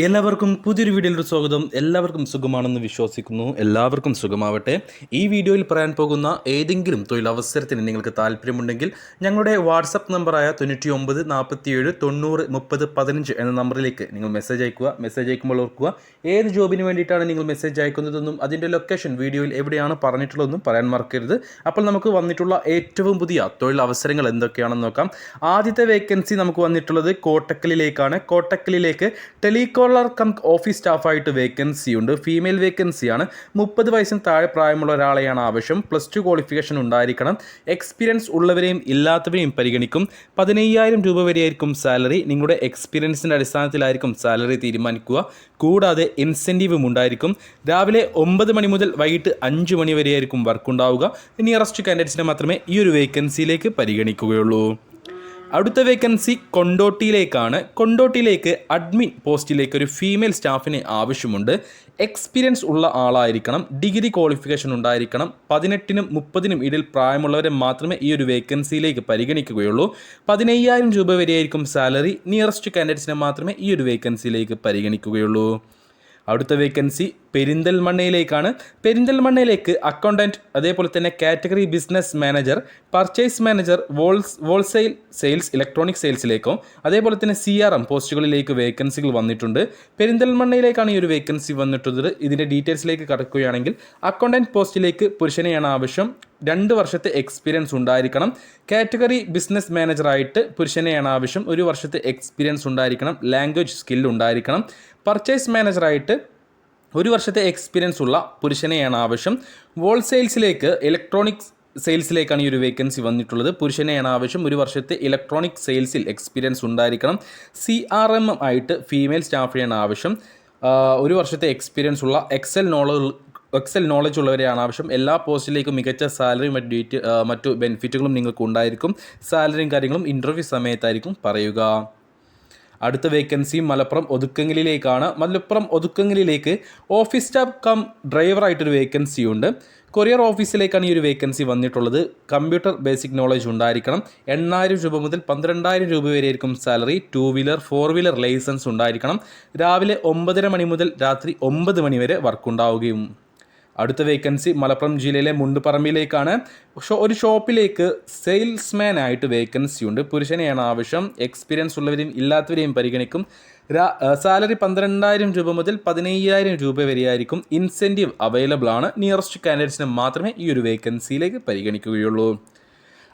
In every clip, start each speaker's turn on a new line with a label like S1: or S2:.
S1: എല്ലാവർക്കും പുതിയൊരു വീഡിയോയിലൊരു സ്വാഗതം. എല്ലാവർക്കും സുഖമാണെന്ന് വിശ്വസിക്കുന്നു. എല്ലാവർക്കും സുഖമാവട്ടെ. ഈ വീഡിയോയിൽ പറയാൻ പോകുന്ന ഏതെങ്കിലും തൊഴിലവസരത്തിന് നിങ്ങൾക്ക് താല്പര്യമുണ്ടെങ്കിൽ ഞങ്ങളുടെ വാട്സപ്പ് നമ്പറായ 99 47 90 30 15 എന്ന നമ്പറിലേക്ക് നിങ്ങൾ മെസ്സേജ് അയക്കുക. മെസ്സേജ് അയക്കുമ്പോൾ ഓർക്കുക ഏത് ജോബിന് വേണ്ടിയിട്ടാണ് നിങ്ങൾ മെസ്സേജ് അയക്കുന്നതെന്നും അതിൻ്റെ ലൊക്കേഷൻ വീഡിയോയിൽ എവിടെയാണ് പറഞ്ഞിട്ടുള്ളതെന്നും പറയാൻ മറക്കരുത്. അപ്പോൾ നമുക്ക് വന്നിട്ടുള്ള ഏറ്റവും പുതിയ തൊഴിലവസരങ്ങൾ എന്തൊക്കെയാണെന്ന് നോക്കാം. ആദ്യത്തെ വേക്കൻസി നമുക്ക് വന്നിട്ടുള്ളത് കോട്ടക്കലിലേക്കാണ്. കോട്ടക്കലിലേക്ക് ടെലികോളർ കം ഓഫീസ് സ്റ്റാഫായിട്ട് വേക്കൻസി ഉണ്ട്. ഫീമെയിൽ വേക്കൻസിയാണ്. 30 വയസ്സിന് താഴെ പ്രായമുള്ള ഒരാളെയാണ് ആവശ്യം. +2 ക്വാളിഫിക്കേഷൻ ഉണ്ടായിരിക്കണം. എക്സ്പീരിയൻസ് ഉള്ളവരെയും ഇല്ലാത്തവരെയും പരിഗണിക്കും. 15,000 രൂപ വരെയായിരിക്കും സാലറി. നിങ്ങളുടെ എക്സ്പീരിയൻസിൻ്റെ അടിസ്ഥാനത്തിലായിരിക്കും സാലറി തീരുമാനിക്കുക. കൂടാതെ ഇൻസെൻറ്റീവും ഉണ്ടായിരിക്കും. രാവിലെ 9 മണി മുതൽ വൈകിട്ട് 5 മണി വരെയായിരിക്കും വർക്ക് ഉണ്ടാവുക. നിയറസ്റ്റ് കാൻഡിഡേറ്റ്സിനെ മാത്രമേ ഈ ഒരു വേക്കൻസിയിലേക്ക് പരിഗണിക്കുകയുള്ളൂ. അടുത്ത വേക്കൻസി കൊണ്ടോട്ടിയിലേക്കാണ്. കൊണ്ടോട്ടിയിലേക്ക് അഡ്മിൻ പോസ്റ്റിലേക്ക് ഒരു ഫീമെയിൽ സ്റ്റാഫിന് ആവശ്യമുണ്ട്. എക്സ്പീരിയൻസ് ഉള്ള ആളായിരിക്കണം. ഡിഗ്രി ക്വാളിഫിക്കേഷൻ ഉണ്ടായിരിക്കണം. 18നും 30നും ഇടയിൽ പ്രായമുള്ളവരെ മാത്രമേ ഈ ഒരു വേക്കൻസിയിലേക്ക് പരിഗണിക്കുകയുള്ളൂ. 15,000 രൂപ വരെയായിരിക്കും സാലറി. നിയറസ്റ്റ് കാൻഡിഡേറ്റ്സിനെ മാത്രമേ ഈ ഒരു വേക്കൻസിയിലേക്ക് പരിഗണിക്കുകയുള്ളൂ. അടുത്ത വേക്കൻസി പെരിന്തൽമണ്ണയിലേക്കാണ്. പെരിന്തൽമണ്ണയിലേക്ക് അക്കൗണ്ടൻറ്റ്, അതേപോലെ തന്നെ category business manager, purchase manager, wholesale sales, electronic സെയിൽസിലേക്കോ അതേപോലെ തന്നെ CRM പോസ്റ്റുകളിലേക്ക് വേക്കൻസികൾ വന്നിട്ടുണ്ട്. പെരിന്തൽമണ്ണയിലേക്കാണ് ഈ ഒരു വേക്കൻസി വന്നിട്ടുള്ളത്. ഇതിൻ്റെ ഡീറ്റെയിൽസിലേക്ക് കടക്കുകയാണെങ്കിൽ അക്കൗണ്ടൻറ്റ് പോസ്റ്റിലേക്ക് പുരുഷനെയാണ് ആവശ്യം. 2 വർഷത്തെ എക്സ്പീരിയൻസ് ഉണ്ടായിരിക്കണം. കാറ്റഗറി ബിസിനസ് മാനേജറായിട്ട് പുരുഷനെയാണ് ആവശ്യം. 1 വർഷത്തെ എക്സ്പീരിയൻസ് ഉണ്ടായിരിക്കണം. ലാംഗ്വേജ് സ്കിൽ ഉണ്ടായിരിക്കണം. പർച്ചേസ് മാനേജറായിട്ട് 1 വർഷത്തെ എക്സ്പീരിയൻസ് ഉള്ള പുരുഷനെയാണ് ആവശ്യം. ഹോൾസെയിൽസിലേക്ക് ഇലക്ട്രോണിക്സ് സെയിൽസിലേക്കാണ് ഈ ഒരു വേക്കൻസി വന്നിട്ടുള്ളത്. പുരുഷനെയാണ് ആവശ്യം. 1 വർഷത്തെ ഇലക്ട്രോണിക് സെയിൽസിൽ എക്സ്പീരിയൻസ് ഉണ്ടായിരിക്കണം. CRM ആയിട്ട് ഫീമെയിൽ സ്റ്റാഫിനെയാണ് ആവശ്യം. 1 വർഷത്തെ എക്സ്പീരിയൻസ് ഉള്ള എക്സൽ നോളജ് ഉള്ളവരെയാണ് ആവശ്യം. എല്ലാ പോസ്റ്റിലേക്കും മികച്ച സാലറിയും മറ്റു ബെനിഫിറ്റുകളും നിങ്ങൾക്ക് ഉണ്ടായിരിക്കും. സാലറിയും കാര്യങ്ങളും ഇൻ്റർവ്യൂ സമയത്തായിരിക്കും പറയുക. അടുത്ത വേക്കൻസി മലപ്പുറം ഒതുക്കങ്ങളിലേക്കാണ്. മലപ്പുറം ഒതുക്കങ്ങളിലേക്ക് ഓഫീസ് സ്റ്റാഫ് കം ഡ്രൈവറായിട്ടൊരു വേക്കൻസി ഉണ്ട്. കൊറിയർ ഓഫീസിലേക്കാണ് ഈ ഒരു വേക്കൻസി വന്നിട്ടുള്ളത്. കമ്പ്യൂട്ടർ ബേസിക് നോളജ് ഉണ്ടായിരിക്കണം. 8,000 രൂപ മുതൽ 12,000 രൂപ വരെയായിരിക്കും സാലറി. 2 വീലർ 4 വീലർ ലൈസൻസ് ഉണ്ടായിരിക്കണം. രാവിലെ 9:30 മണി മുതൽ രാത്രി 9 മണി വരെ വർക്ക് ഉണ്ടാവുകയും. അടുത്ത വേക്കൻസി മലപ്പുറം ജില്ലയിലെ മുണ്ടുപറമ്പിലേക്കാണ്. ഒരു ഷോപ്പിലേക്ക് സെയിൽസ്മാൻ ആയിട്ട് വേക്കൻസി ഉണ്ട്. പുരുഷനെയാണ് ആവശ്യം. എക്സ്പീരിയൻസ് ഉള്ളവരെയും ഇല്ലാത്തവരെയും പരിഗണിക്കും. സാലറി 12,000 രൂപ മുതൽ 15,000 രൂപ വരെയായിരിക്കും. ഇൻസെൻറ്റീവ് അവൈലബിൾ ആണ്. നിയറസ്റ്റ് കാൻഡിഡേറ്റ്സിനെ മാത്രമേ ഈ ഒരു വേക്കൻസിയിലേക്ക് പരിഗണിക്കുകയുള്ളൂ.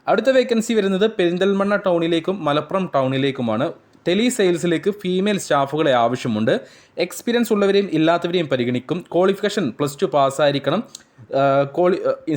S1: അടുത്ത വേക്കൻസി വരുന്നത് പെരിന്തൽമണ്ണ ടൗണിലേക്കും മലപ്പുറം ടൗണിലേക്കുമാണ്. ടെലി സെയിൽസിലേക്ക് ഫീമെയിൽ സ്റ്റാഫുകളെ ആവശ്യമുണ്ട്. എക്സ്പീരിയൻസ് ഉള്ളവരെയും ഇല്ലാത്തവരെയും പരിഗണിക്കും. ക്വാളിഫിക്കേഷൻ +2 പാസ്സായിരിക്കണം.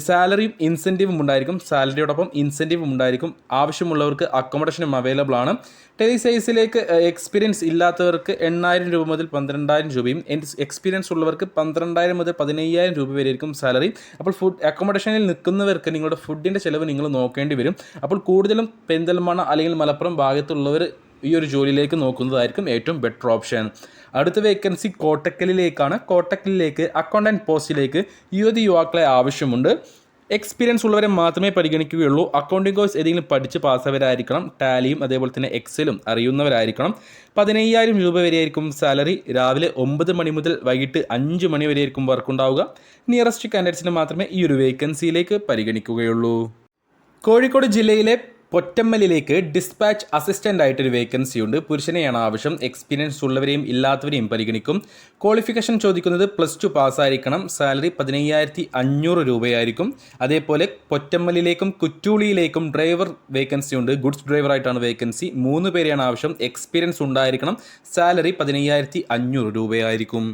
S1: സാലറിയും ഇൻസെൻറ്റീവും ഉണ്ടായിരിക്കും. സാലറിയോടൊപ്പം ഇൻസെൻറ്റീവും ഉണ്ടായിരിക്കും. ആവശ്യമുള്ളവർക്ക് അക്കോമഡേഷനും അവൈലബിൾ ആണ്. ടെലി സെയിൽസിലേക്ക് എക്സ്പീരിയൻസ് ഇല്ലാത്തവർക്ക് 8,000 രൂപ മുതൽ 12,000 രൂപയും എക്സ്പീരിയൻസ് ഉള്ളവർക്ക് 12,000 മുതൽ 15,000 രൂപ വരെയായിരിക്കും സാലറി. അപ്പോൾ അക്കോമഡേഷനിൽ നിൽക്കുന്നവർക്ക് നിങ്ങളുടെ ഫുഡിൻ്റെ ചിലവ് നിങ്ങൾ നോക്കേണ്ടി വരും. അപ്പോൾ കൂടുതലും പെരിന്തൽമണ്ണ അല്ലെങ്കിൽ മലപ്പുറം ഭാഗത്തുള്ളവർ ഈ ഒരു ജോലിയിലേക്ക് നോക്കുന്നതായിരിക്കും ഏറ്റവും ബെറ്റർ ഓപ്ഷൻ. അടുത്ത വേക്കൻസി കോട്ടക്കലിലേക്കാണ്. കോട്ടക്കലിലേക്ക് അക്കൗണ്ടൻറ്റ് പോസ്റ്റിലേക്ക് യുവാക്കളെ ആവശ്യമുണ്ട്. എക്സ്പീരിയൻസ് ഉള്ളവരെ മാത്രമേ പരിഗണിക്കുകയുള്ളൂ. അക്കൗണ്ടിംഗ് കോഴ്സ് ഏതെങ്കിലും പഠിച്ച് പാസ്സായവരായിരിക്കണം. ടാലിയും അതേപോലെ തന്നെ എക്സലും അറിയുന്നവരായിരിക്കണം. 15,000 രൂപ വരെയായിരിക്കും സാലറി. രാവിലെ 9 മണി മുതൽ വൈകിട്ട് 5 മണി വരെയായിരിക്കും വർക്ക് ഉണ്ടാവുക. നിയറസ്റ്റ് കാൻഡിഡേറ്റ്സിനെ മാത്രമേ ഈ ഒരു വേക്കൻസിയിലേക്ക് പരിഗണിക്കുകയുള്ളൂ. കോഴിക്കോട് ജില്ലയിലെ പൊറ്റമ്മലിലേക്ക് ഡിസ്പാച്ച് അസിസ്റ്റൻ്റ് ആയിട്ടൊരു വേക്കൻസി ഉണ്ട്. പുരുഷനെയാണ് ആവശ്യം. എക്സ്പീരിയൻസ് ഉള്ളവരെയും ഇല്ലാത്തവരെയും പരിഗണിക്കും. ക്വാളിഫിക്കേഷൻ ചോദിക്കുന്നത് +2 പാസ്സായിരിക്കണം. സാലറി 15,500 രൂപയായിരിക്കും. അതേപോലെ പൊറ്റമ്മലിലേക്കും കുറ്റൂളിയിലേക്കും ഡ്രൈവർ വേക്കൻസി ഉണ്ട്. ഗുഡ്സ് ഡ്രൈവറായിട്ടാണ് വേക്കൻസി. 3 പേരെയാണ് ആവശ്യം. എക്സ്പീരിയൻസ് ഉണ്ടായിരിക്കണം. സാലറി 15,500 രൂപയായിരിക്കും.